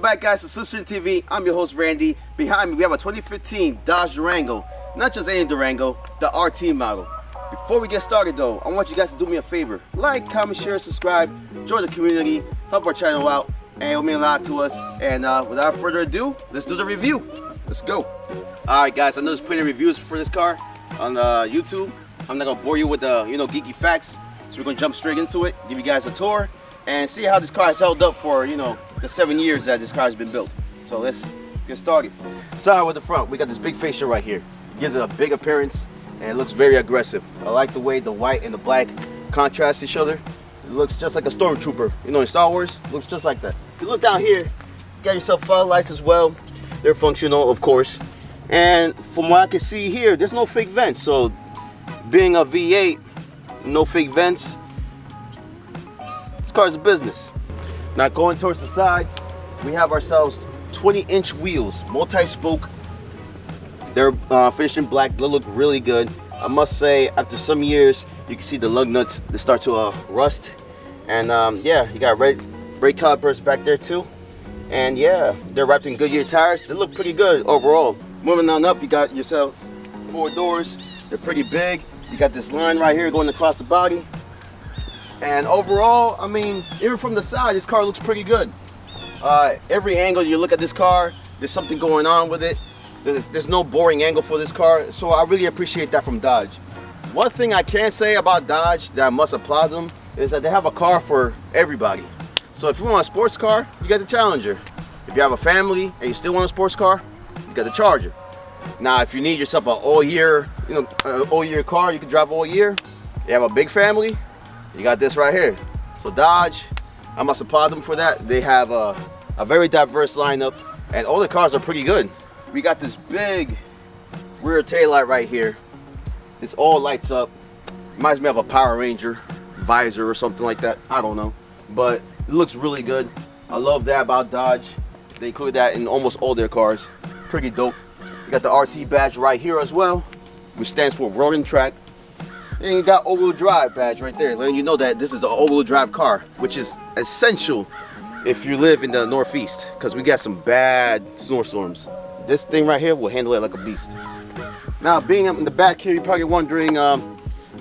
Welcome back, guys, to Subscription TV. I'm your host, Randy. Behind me, we have a 2015 Dodge Durango. Not just any Durango, the RT model. Before we get started, though, I want you guys to do me a favor. Like, comment, share, subscribe, join the community, help our channel out, and it will mean a lot to us. And without further ado, let's do the review. Let's go. Alright, guys, I know there's plenty of reviews for this car on YouTube. I'm not going to bore you with the, geeky facts. So we're going to jump straight into it, give you guys a tour, and see how this car has held up for, the 7 years that this car has been built. So let's get started. Starting with the front, we got this big fascia right here. Gives it a big appearance, and it looks very aggressive. I like the way the white and the black contrast each other. It looks just like a stormtrooper. In Star Wars, it looks just like that. If you look down here, you got yourself fog lights as well. They're functional, of course. And from what I can see here, there's no fake vents. So being a V8, no fake vents, this car's a business. Now going towards the side, we have ourselves 20-inch wheels, multi-spoke. They're finished in black. They look really good. I must say, after some years, you can see the lug nuts, they start to rust. And yeah, you got red calipers back there too. And yeah, they're wrapped in Goodyear tires. They look pretty good overall. Moving on up, you got yourself 4 doors. They're pretty big. You got this line right here going across the body. And overall, I mean, even from the side, this car looks pretty good. Every angle you look at this car, there's something going on with it. There's no boring angle for this car, so I really appreciate that from Dodge. One thing I can say about Dodge that I must applaud them is that they have a car for everybody. So if you want a sports car, you got the Challenger. If you have a family and you still want a sports car, you got the Charger. Now, if you need yourself an all-year, all-year car, you can drive all year. You have a big family, you got this right here. So Dodge, I must applaud them for that. They have a very diverse lineup, and all the cars are pretty good. We got this big rear taillight right here. This all lights up. Reminds me of a Power Ranger visor or something like that. I don't know, but it looks really good. I love that about Dodge. They include that in almost all their cars. Pretty dope. You got the RT badge right here as well, which stands for Road and Track. And you got all-wheel drive badge right there, letting you know that this is an all-wheel drive car, which is essential if you live in the Northeast, because we got some bad snowstorms. This thing right here will handle it like a beast. Now, being up in the back here, you're probably wondering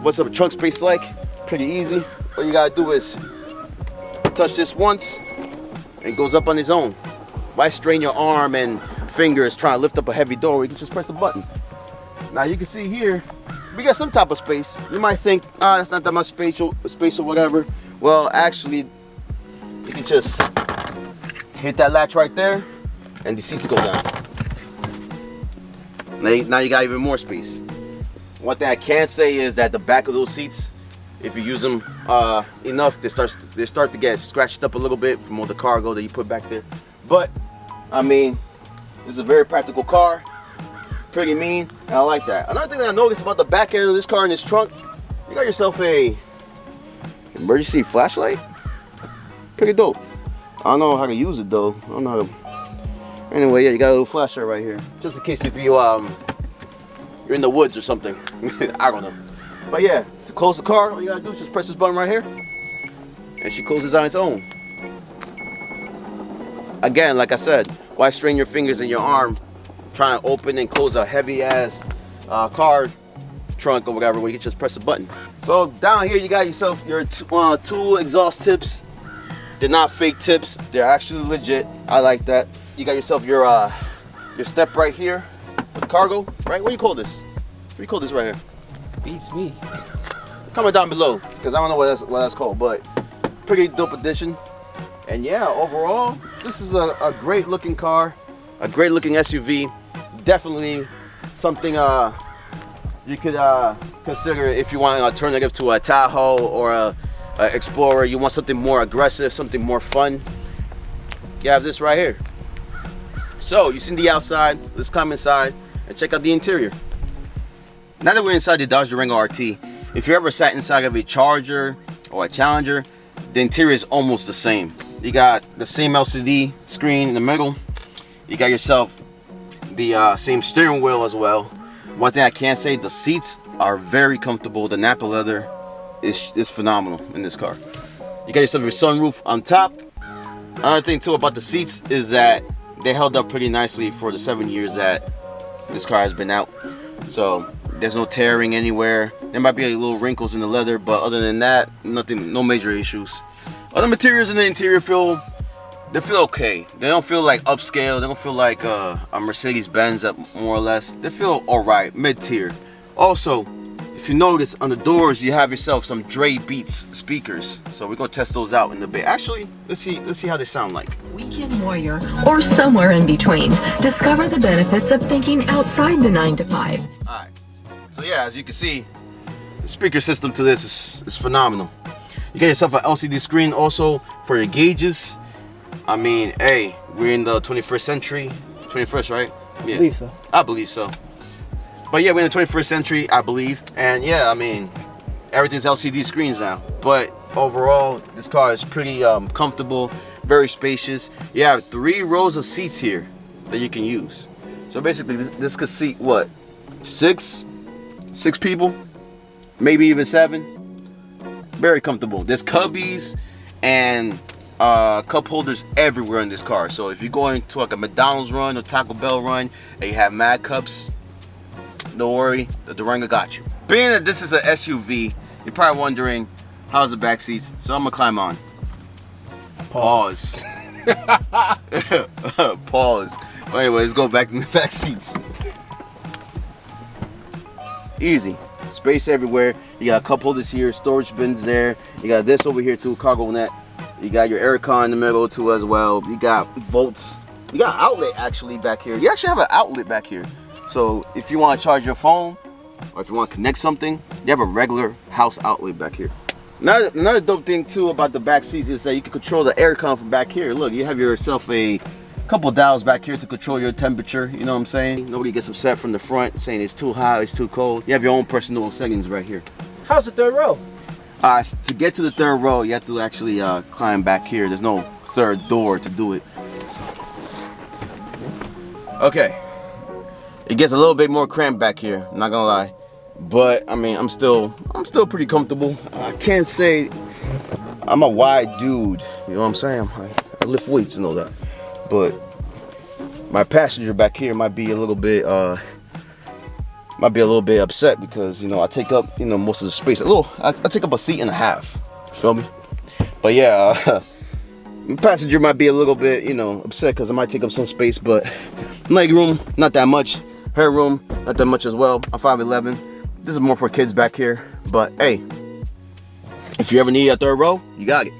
what's the trunk space like. Pretty easy. All you gotta do is touch this once, and it goes up on its own. Why strain your arm and fingers trying to lift up a heavy door? You can just press the button. Now you can see here, we got some type of space. You might think, that's not that much space or whatever. Well, actually, you can just hit that latch right there, and the seats go down. Now you got even more space. One thing I can say is that the back of those seats, if you use them enough, they start to get scratched up a little bit from all the cargo that you put back there. But I mean, this is a very practical car, pretty mean, and I like that. Another thing that I noticed about the back end of this car in this trunk, you got yourself a emergency flashlight. Pretty dope. I don't know how to use it though. I don't know how to. Anyway, yeah, you got a little flashlight right here, just in case if you you're in the woods or something. I don't know. But yeah, to close the car, all you gotta do is just press this button right here, and she closes on its own. Again, like I said, why strain your fingers and your arm trying to open and close a heavy ass car trunk or whatever, where you can just press a button. So down here you got yourself your two exhaust tips. They're not fake tips, they're actually legit. I like that. You got yourself your step right here for the cargo, right? What do you call this? What do you call this right here? Beats me. Comment down below, because I don't know what that's called, but pretty dope addition. And yeah, overall, this is a great looking car, a great looking SUV. Definitely something you could consider if you want an alternative to a Tahoe or a Explorer. You want something more aggressive, something more fun. You have this right here. So you've seen the outside, let's come inside and check out the interior. Now that we're inside the Dodge Durango RT, if you ever sat inside of a Charger or a Challenger, the interior is almost the same. You got the same LCD screen in the middle. You got yourself the same steering wheel as well. One thing I can say, the seats are very comfortable. The Napa leather is phenomenal in this car. You got yourself your sunroof on top. Another thing too about the seats is that they held up pretty nicely for the 7 years that this car has been out. So there's no tearing anywhere. There might be little wrinkles in the leather, but other than that, nothing, no major issues. Other materials in the interior feel okay. They don't feel like upscale. They don't feel like a Mercedes-Benz, more or less. They feel alright, mid-tier. Also, if you notice on the doors, you have yourself some Dre Beats speakers. So we're gonna test those out in a bit. Actually, let's see how they sound like. Weekend warrior, or somewhere in between. Discover the benefits of thinking outside the 9 to 5. Alright. So yeah, as you can see, the speaker system to this is phenomenal. You get yourself an LCD screen also for your gauges. I mean, hey, we're in the 21st century. 21st, right? Yeah. I believe so. I believe so. But yeah, we're in the 21st century, I believe. And yeah, I mean, everything's LCD screens now. But overall, this car is pretty comfortable, very spacious. You have 3 rows of seats here that you can use. So basically, this could seat what? 6 people? Maybe even 7. Very comfortable. There's cubbies and cup holders everywhere in this car. So if you're going to like a McDonald's run or Taco Bell run and you have mad cups, don't worry, the Durango got you. Being that this is an SUV, you're probably wondering, how's the back seats? So I'm gonna climb on. Pause. Pause. But anyway, let's go back to the back seats. Easy. Space everywhere. You got cup holders here, storage bins there. You got this over here too, cargo net. You got your aircon in the middle too as well. You got volts. You got an outlet actually back here. You actually have an outlet back here. So if you want to charge your phone or if you want to connect something, you have a regular house outlet back here. Another dope thing too about the back seats is that you can control the aircon from back here. Look, you have yourself a couple dials back here to control your temperature. You know what I'm saying? Nobody gets upset from the front saying it's too hot, it's too cold. You have your own personal settings right here. How's the third row? To get to the third row, you have to actually climb back here. There's no third door to do it. Okay. It gets a little bit more cramped back here, I'm not gonna lie. But I mean, I'm still pretty comfortable. I can't say I'm a wide dude, you know what I'm saying? I lift weights and all that. But my passenger back here might be a little bit upset because, you know, I take up, you know, most of the space. I take up a seat and a half. Feel me? But yeah, my passenger might be a little bit, you know, upset because I might take up some space, but leg room, not that much. Hair room, not that much as well. I'm 5'11". This is more for kids back here. But hey, if you ever need a third row, you got it.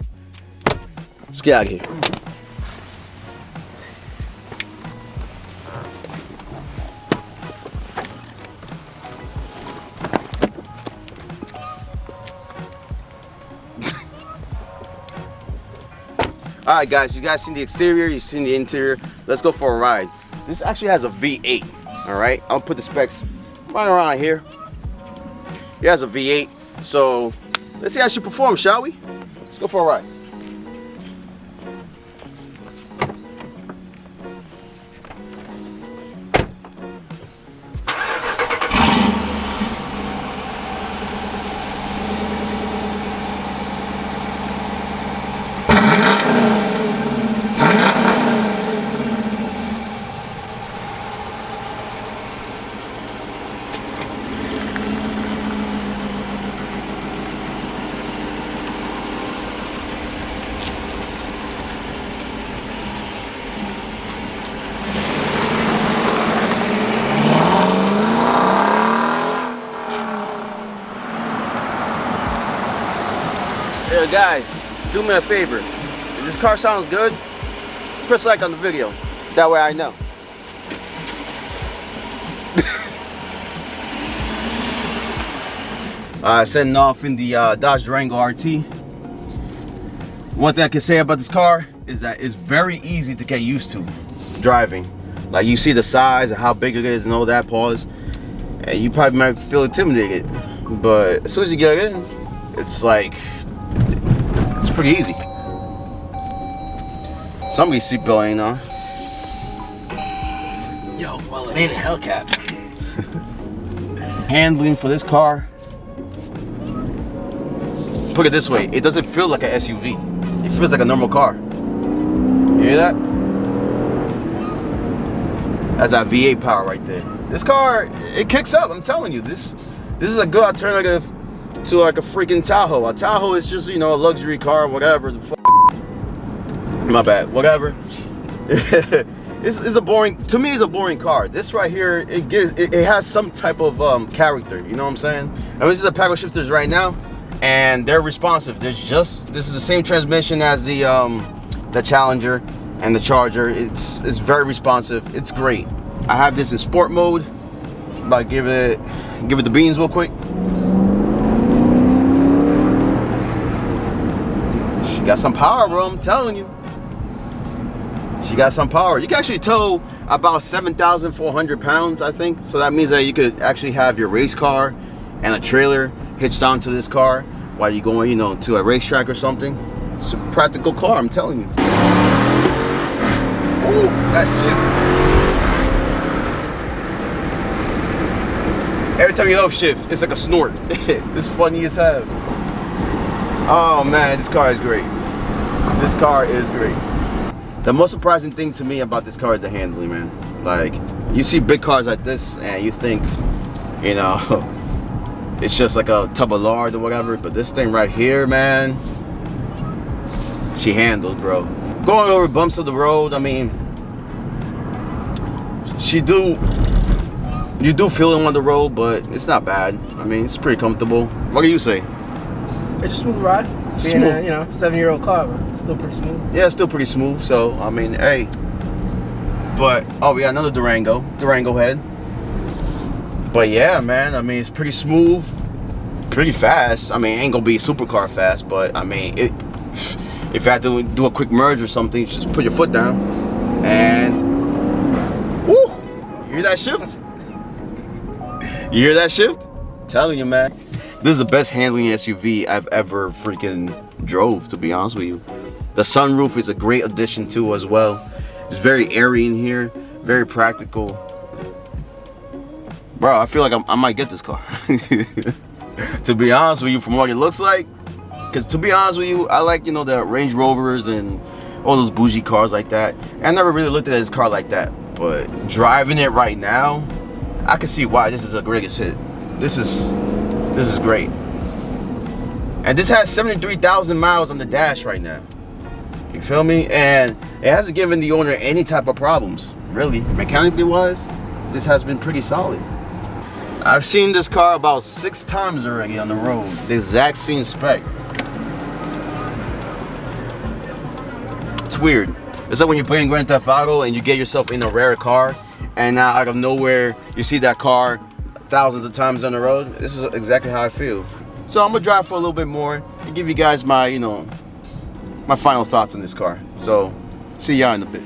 Let's get out of here. Alright guys, you guys seen the exterior, you've seen the interior. Let's go for a ride. This actually has a V8. Alright, I'll put the specs right around here. It has a V8. So let's see how she performs, shall we? Let's go for a ride. Guys, do me a favor. If this car sounds good, press like on the video. That way I know. Setting off in the Dodge Durango RT. One thing I can say about this car is that it's very easy to get used to driving. Like, you see the size and how big it is and all that, pause. And you probably might feel intimidated. But as soon as you get in, it's like, it's pretty easy. Somebody's seatbelt ain't on. Yo, well, it ain't a Hellcat. Handling for this car, put it this way, it doesn't feel like an SUV. It feels like a normal car. You hear that? That's our V8 power right there. This car, it kicks up. I'm telling you, this is a good alternative to like a freaking Tahoe. A Tahoe is just, you know, a luxury car, whatever. My bad, whatever. It's a boring, to me it's a boring car. This right here, it has some type of character, you know what I'm saying? I mean, this is a paddle shifters right now, and they're responsive. This is the same transmission as the Challenger and the Charger. It's very responsive. It's great. I have this in sport mode. But give it the beans real quick. She got some power, bro. I'm telling you. She got some power. You can actually tow about 7,400 pounds, I think. So that means that you could actually have your race car and a trailer hitched onto this car while you're going, you know, to a racetrack or something. It's a practical car, I'm telling you. Ooh, that shift. Every time you upshift, it's like a snort. It's funny as hell. Oh man, this car is great. This car is great. The most surprising thing to me about this car is the handling, man. Like, you see big cars like this and you think, you know, it's just like a tub of lard or whatever, but this thing right here, man, she handled, bro. Going over bumps of the road, I mean, you do feel it on the road, but it's not bad. I mean, it's pretty comfortable. What do you say? It's a smooth ride. Being a, you know, 7-year-old car, but it's still pretty smooth. Yeah, it's still pretty smooth. So, I mean, hey. But, oh, we got another Durango head. But yeah, man, I mean, it's pretty smooth, pretty fast. I mean, it ain't gonna be supercar fast, but I mean, if you have to do a quick merge or something, you just put your foot down and, woo, you hear that shift? You hear that shift? I'm telling you, man. This is the best handling SUV I've ever freaking drove, to be honest with you. The sunroof is a great addition too as well. It's very airy in here, very practical. Bro, I feel like I might get this car. To be honest with you, from what it looks like. Because to be honest with you, I like, you know, the Range Rovers and all those bougie cars like that. And I never really looked at this car like that. But driving it right now, I can see why this is a greatest hit. This is great. And this has 73,000 miles on the dash right now. You feel me? And it hasn't given the owner any type of problems, really. Mechanically wise, this has been pretty solid. I've seen this car about 6 times already on the road. The exact same spec. It's weird. It's like when you're playing Grand Theft Auto and you get yourself in a rare car, and now out of nowhere you see that car thousands of times on the road. This is exactly how I feel. So I'm gonna drive for a little bit more and give you guys my, you know, my final thoughts on this car. So see y'all in a bit.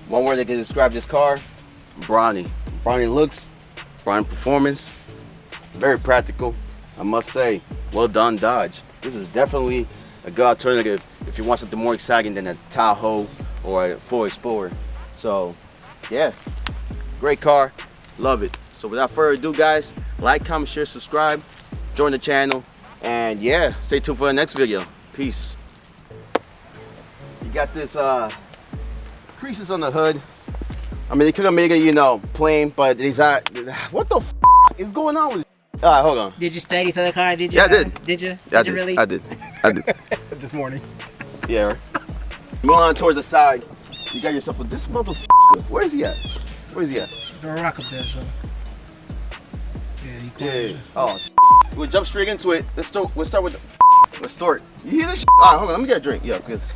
One word that can describe this car: brawny. Brawny looks, brawny performance, very practical. I must say, well done, Dodge. This is definitely a good alternative if you want something more exciting than a Tahoe or a Fourr Explorer. So, yeah, great car, love it. So without further ado, guys, like, comment, share, subscribe, join the channel, and yeah, stay tuned for the next video. Peace. You got this creases on the hood. I mean, they could have made it, you know, plain, but these are, what the f is going on with it? All right, hold on. Did you study for the car? Did you? Yeah, I did. Did you? Yeah, did you really? I did. This morning. Yeah, right. Moving on towards the side, you got yourself a, this motherfucker. Where is he at? Where is he at? Throw a rock up there, so. Yeah, you cool. Yeah. Oh, we'll jump straight into it. Let's start with the, let's start. You hear this? All right, hold on, let me get a drink. Yeah, because.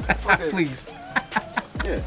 Please. Yeah.